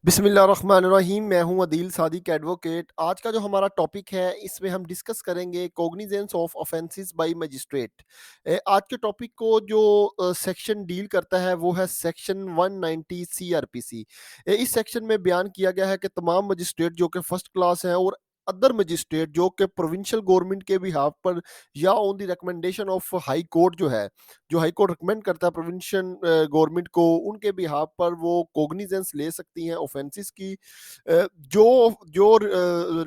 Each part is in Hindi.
बिस्मिल्लाहिर्रहमानिर्रहीम। मैं हूं अदील सादिक एडवोकेट। आज का जो हमारा टॉपिक है इसमें हम डिस्कस करेंगे cognizance of offences by magistrate. आज के टॉपिक को जो सेक्शन डील करता है वो है सेक्शन 190 सीआरपीसी। इस सेक्शन में बयान किया गया है कि तमाम मजिस्ट्रेट जो कि फर्स्ट क्लास हैं और अदर मजिस्ट्रेट जो कि प्रोविंशियल गवर्नमेंट के बिहाफ पर या on the recommendation of high court जो हाई कोर्ट रिकमेंड करता है प्रोविंशियल गवर्नमेंट को, उनके बिहाफ पर वो कोग्निजेंस ले सकती हैं ऑफेंसेस की। जो जो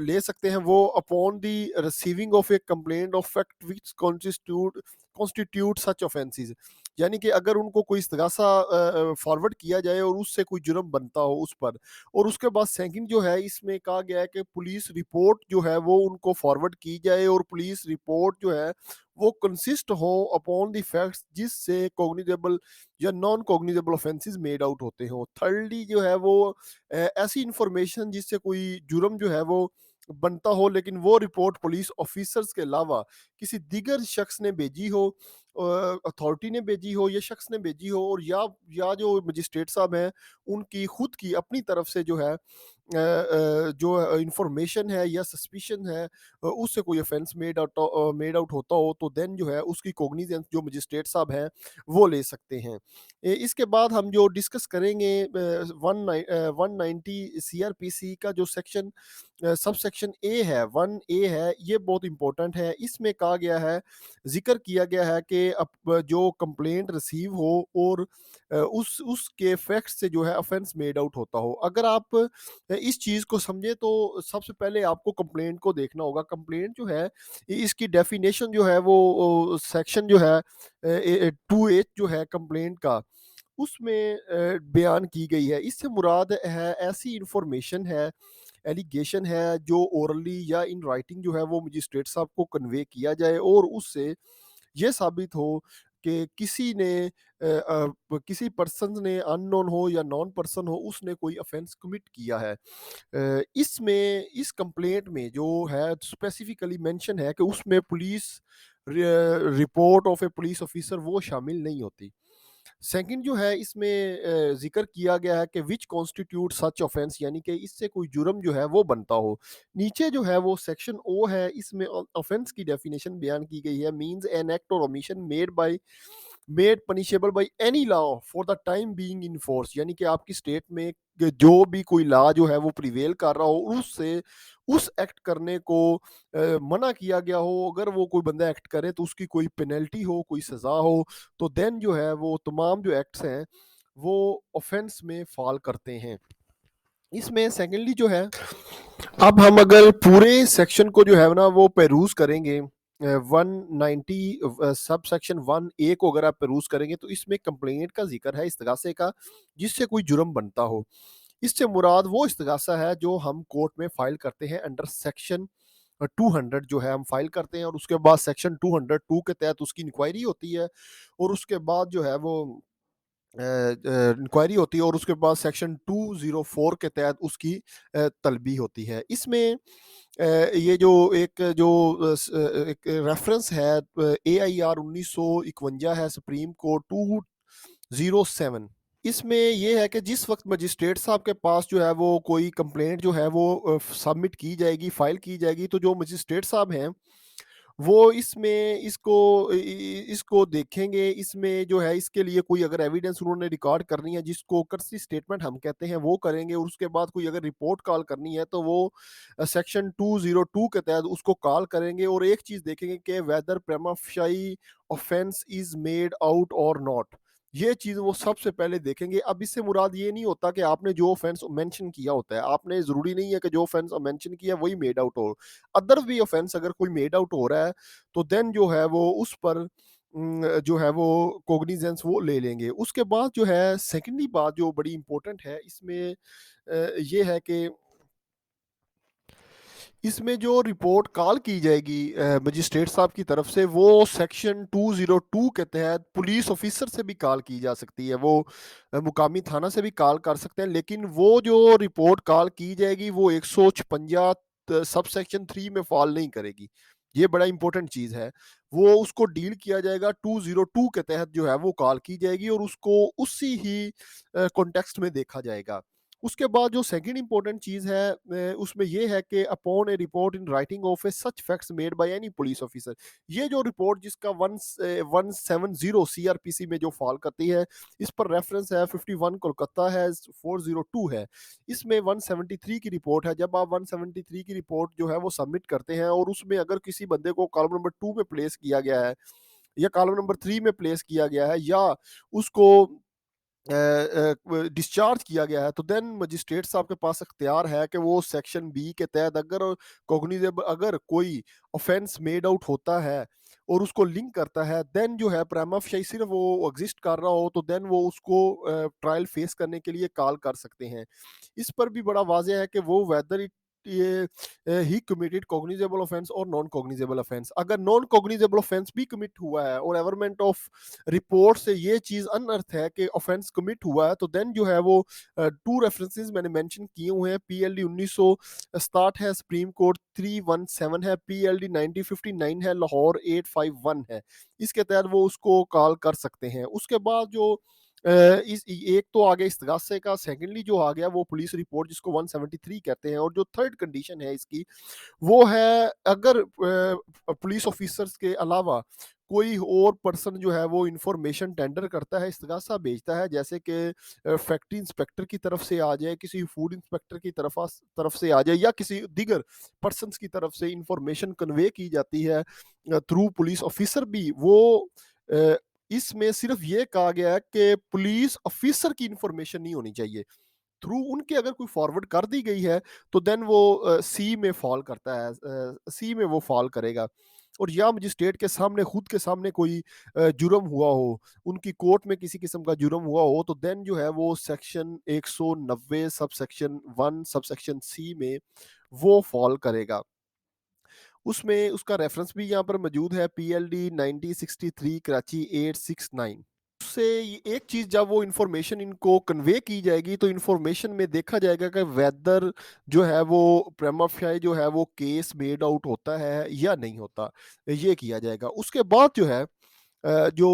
ले सकते हैं वो upon the receiving of A complaint of fact which constitute such offences. यानी कि अगर उनको कोई इस्तगासा फॉरवर्ड किया जाए और उससे कोई जुर्म बनता हो उस पर, और उसके बाद सेकंड जो है इसमें कहा गया है कि पुलिस रिपोर्ट जो है वो उनको फॉरवर्ड की जाए और पुलिस रिपोर्ट जो है वो कंसिस्ट हो अपॉन द फैक्ट्स जिससे कॉग्निजेबल या non cognizable offences made out होते हो। थर्डली जो है वो ऐसी इंफॉर्मेशन जिससे कोई जुर्म जो है वो बनता हो लेकिन वो रिपोर्ट पुलिस ऑफिसर्स के अलावा किसी दीगर शख्स ने भेजी हो, अथॉरिटी ने भेजी हो या शख्स ने भेजी हो, और या जो मजिस्ट्रेट साहब हैं उनकी खुद की अपनी तरफ से जो है जो इंफॉर्मेशन है या सस्पिशन है, उससे कोई ऑफेंस मेड आउट होता हो तो देन जो है उसकी कॉग्निजेंस जो मजिस्ट्रेट साहब हैं वो ले सकते हैं। इसके बाद हम जो डिस्कस करेंगे 190 सीआरपीसी का जो सेक्शन सब सेक्शन ए है, 1 ए है, ये बहुत इंपॉर्टेंट है। इसमें कहा गया है, जिक्र किया गया है कि जो कंप्लेंट रिसीव हो और उसके फैक्ट से जो है ऑफेंस मेड आउट होता हो। अगर आप इस चीज़ को समझे तो सबसे पहले आपको कंप्लेंट को देखना होगा। कंप्लेंट जो है इसकी डेफिनेशन जो है वो सेक्शन जो है 2 एच जो है कंप्लेंट का उसमें बयान की गई है। इससे मुराद है ऐसी इंफॉर्मेशन है, एलिगेशन है जो ओरली या इन राइटिंग जो है वो मजिस्ट्रेट साहब को कन्वे किया जाए और उससे ये साबित हो कि किसी पर्सन ने अननोन हो या नॉन पर्सन हो उसने कोई ऑफेंस कमिट किया है। इसमें इस कंप्लेंट में जो है स्पेसिफिकली मेंशन है कि उसमें police report of A police officer वो शामिल नहीं होती। सेकंड जो है इसमें जिक्र किया गया है कि विच कॉन्स्टिट्यूट सच ऑफेंस, यानी कि इससे कोई जुर्म जो है वो बनता हो। नीचे जो है वो सेक्शन ओ है, इसमें ऑफेंस की डेफिनेशन बयान की गई है। मींस एन एक्ट और omission made punishable by any law for the time being in force, यानी कि आपकी स्टेट में जो भी कोई लॉ जो है वो प्रिवेल कर रहा हो उससे उस एक्ट करने को मना किया गया हो, अगर वो कोई बंदा एक्ट करे तो उसकी कोई पेनल्टी हो, कोई सजा हो, तो देन जो है वो तमाम जो एक्ट्स हैं वो ऑफेंस में फॉल करते हैं। इसमें सेकेंडली जो है, अब हम अगर पूरे सेक्शन को जो है ना वो पेरूज करेंगे, 190 सब सेक्शन 1 ए को अगर आप पेरूज करेंगे तो इसमें कंप्लेंट का जिक्र है इस्तगासे का जिससे कोई जुर्म बनता हो। इससे मुराद वो इस्तगासा है जो हम कोर्ट में फाइल करते हैं अंडर सेक्शन 200 जो है हम फाइल करते हैं, और उसके बाद सेक्शन 202 के तहत उसकी इंक्वायरी होती है, और उसके बाद जो है वो इंक्वायरी होती है, और उसके बाद सेक्शन 204 के तहत उसकी तलबी होती है। इसमें ये जो एक रेफरेंस है AIR 1951 है, सुप्रीम कोर्ट 207। इसमें ये है कि जिस वक्त मजिस्ट्रेट साहब के पास जो है वो कोई कंप्लेंट जो है वो सबमिट की जाएगी, फाइल की जाएगी, तो जो मजिस्ट्रेट साहब हैं वो इसको देखेंगे। इसमें जो है इसके लिए कोई अगर एविडेंस उन्होंने रिकॉर्ड करनी है जिसको कर्सी स्टेटमेंट हम कहते हैं वो करेंगे, और उसके बाद कोई अगर रिपोर्ट कॉल करनी है तो वो सेक्शन 202 के तहत उसको कॉल करेंगे, और एक चीज़ देखेंगे कि whether prima facie offence is made out or not. ये चीज़ वो सबसे पहले देखेंगे। अब इससे मुराद ये नहीं होता कि आपने जो ऑफेंस मेंशन किया होता है, आपने ज़रूरी नहीं है कि जो ऑफेंस मेंशन किया वही मेड आउट हो। अदर भी ऑफेंस अगर कोई मेड आउट हो रहा है तो देन जो है वो उस पर जो है वो कोग्निजेंस वो ले लेंगे। उसके बाद जो है सेकेंडली बात जो बड़ी इंपॉर्टेंट है इसमें ये है कि इसमें जो रिपोर्ट कॉल की जाएगी मजिस्ट्रेट साहब की तरफ से वो सेक्शन 202 के तहत पुलिस ऑफिसर से भी कॉल की जा सकती है। वो मुकामी थाना से भी कॉल कर सकते हैं, लेकिन वो जो रिपोर्ट कॉल की जाएगी वो 156 सब सेक्शन 3 में फॉल नहीं करेगी। ये बड़ा इंपॉर्टेंट चीज़ है। वो उसको डील किया जाएगा 202 के तहत जो है वो कॉल की जाएगी और उसको उसी ही कॉन्टेक्स्ट में देखा जाएगा। उसके बाद जो सेकंड इंपॉर्टेंट चीज़ है उसमें ये है कि upon A report in writing of A such facts made by any police officer. ये जो रिपोर्ट जिसका 170 सीआरपीसी में जो फॉल करती है, इस पर रेफरेंस है 51 कोलकाता है, 402 है। इसमें 173 की रिपोर्ट है। जब आप 173 की रिपोर्ट जो है वो सबमिट करते हैं और उसमें अगर किसी बंदे को कॉलम नंबर 2 में प्लेस किया गया है या कॉलम नंबर 3 में प्लेस किया गया है या उसको डिस्चार्ज किया गया है, तो देन मजिस्ट्रेट साहब के पास इख्तियार है कि वो सेक्शन बी के तहत अगर कॉग्निजेबल अगर कोई ऑफेंस मेड आउट होता है और उसको लिंक करता है, देन जो है प्राइमा फेसी सिर्फ वो एग्जिस्ट कर रहा हो तो देन वो उसको ट्रायल फेस करने के लिए कॉल कर सकते हैं। इस पर भी बड़ा वाज़ेह है कि वो वेदर इट ये ही कमिटेड कॉग्निजेबल ऑफेंस और नॉन कॉग्निजेबल ऑफेंस। अगर नॉन कॉग्निजेबल ऑफेंस भी कमिट हुआ है और एवरमेंट ऑफ रिपोर्ट से ये चीज़ अनअर्थ है कि ऑफेंस कमिट हुआ है, तो देन जो है वो टू रेफरेंसेस मैंने मेंशन किए हुए हैं। पीएलडी 1960 है, सुप्रीम कोर्ट 317 है, पीएलडी 1959 है, लाहौर 851 है। इसके तहत वो उसको कॉल कर सकते हैं। उसके बाद जो इस एक तो आ गया इस्तिगासे का, सेकंडली जो आ गया वो पुलिस रिपोर्ट जिसको 173 कहते हैं, और जो थर्ड कंडीशन है इसकी वो है अगर पुलिस ऑफिसर्स के अलावा कोई और पर्सन जो है वो इंफॉर्मेशन टेंडर करता है, इस्तगासा भेजता है, जैसे कि फैक्ट्री इंस्पेक्टर की तरफ से आ जाए, किसी फूड इंस्पेक्टर की तरफ से आ जाए या किसी दीगर पर्सन्स की तरफ से इंफॉर्मेशन कन्वे की जाती है थ्रू पुलिस ऑफिसर भी, वो अ, इसमें सिर्फ ये कहा गया है कि पुलिस ऑफिसर की इंफॉर्मेशन नहीं होनी चाहिए। थ्रू उनके अगर कोई फॉरवर्ड कर दी गई है तो देन वो सी में फॉल करता है, सी में वो फॉल करेगा। और या मजिस्ट्रेट के सामने खुद के सामने कोई जुर्म हुआ हो, उनकी कोर्ट में किसी किस्म का जुर्म हुआ हो, तो देन जो है वो section 190 sub section 1 sub section C में वो फॉल करेगा। उसमें उसका रेफरेंस भी यहाँ पर मौजूद है, पीएलडी 1963 कराची 869। उससे एक चीज जब वो इंफॉर्मेशन इनको कन्वे की जाएगी तो इंफॉर्मेशन में देखा जाएगा कि वेदर जो है वो प्रेमा फाई जो है वो केस मेड आउट होता है या नहीं होता, ये किया जाएगा। उसके बाद जो है जो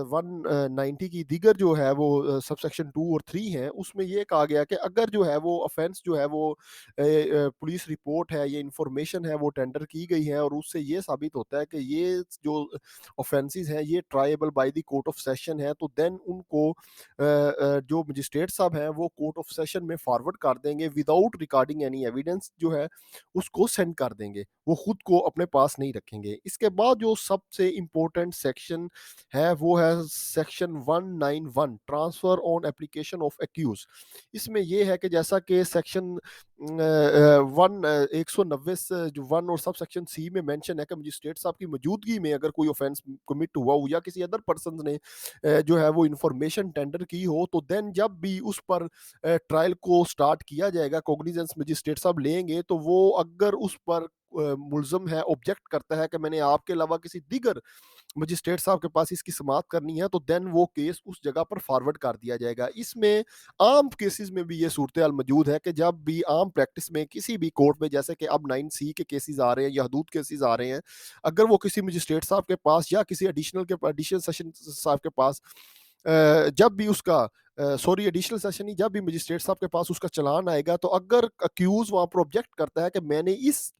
190 की दीगर जो है वो सबसेक्शन 2 और 3 हैं, उसमें ये कहा गया कि अगर जो है वो ऑफेंस जो है वो पुलिस रिपोर्ट है, ये इंफॉर्मेशन है वो टेंडर की गई है और उससे ये साबित होता है कि ये जो ऑफेंसेस हैं ये tribal by the court of session है, तो देन उनको जो मजिस्ट्रेट साहब हैं वो कोर्ट ऑफ सेशन में फॉरवर्ड कर देंगे विदाउट रिकॉर्डिंग एनी एविडेंस, जो है उसको सेंड कर देंगे, वो खुद को अपने पास नहीं रखेंगे। इसके बाद जो सबसे इंपॉर्टेंट सेक्शन है वो है section 191 transfer on application of accused. इसमें यह है कि जैसा कि सेक्शन 190 जो 1 और सब सेक्शन सी में मेंशन है कि मजिस्ट्रेट साहब की मौजूदगी में अगर कोई ऑफेंस कमिट हुआ हो या किसी अदर पर्सन ने जो है वो इंफॉर्मेशन टेंडर की हो, तो देन जब भी उस पर ट्रायल को स्टार्ट किया जाएगा, कॉग्निजेंस मजिस्ट्रेट साहब लेंगे, तो वो अगर उस पर मुल्ज़म है, ऑब्जेक्ट करता है कि मैंने आपके अलावा किसी दीगर मजिस्ट्रेट साहब के पास इसकी समाअत करनी है, तो देन वो केस उस जगह पर फॉरवर्ड कर दिया जाएगा। इसमें आम केसेस में भी ये सूरत-ए-हाल मौजूद है कि जब भी आम प्रैक्टिस में किसी भी कोर्ट में, जैसे कि अब 9 सी के केसेस आ रहे हैं या हदूद केसेस आ रहे हैं, अगर वो किसी मजिस्ट्रेट साहब के पास या किसी एडिशनल सेशन साहब के पास जब भी उसका सॉरी एडिशनल सेशन नहीं, जब भी मजिस्ट्रेट साहब के पास उसका चालान आएगा, तो अगर अक्यूज वहां पर ऑब्जेक्ट करता है कि मैंने इस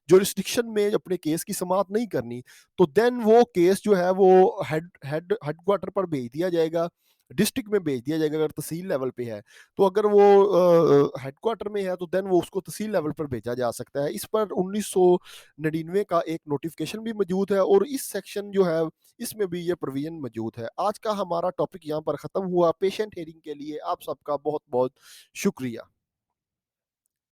जुरिस्डिक्शन में अपने केस की समाअत नहीं करनी, तो देन वो केस जो है वो हेडक्वार्टर पर भेज दिया जाएगा, डिस्ट्रिक्ट में भेज दिया जाएगा अगर तहसील लेवल पे है। तो अगर वो हेडक्वार्टर में है तो देन वो उसको तहसील लेवल पर भेजा जा सकता है। इस पर 1999 का एक नोटिफिकेशन भी मौजूद है और इस सेक्शन जो है इसमें भी ये प्रोविजन मौजूद है। आज का हमारा टॉपिक यहाँ पर ख़त्म हुआ। पेशेंट हेयरिंग के लिए आप सबका बहुत बहुत शुक्रिया।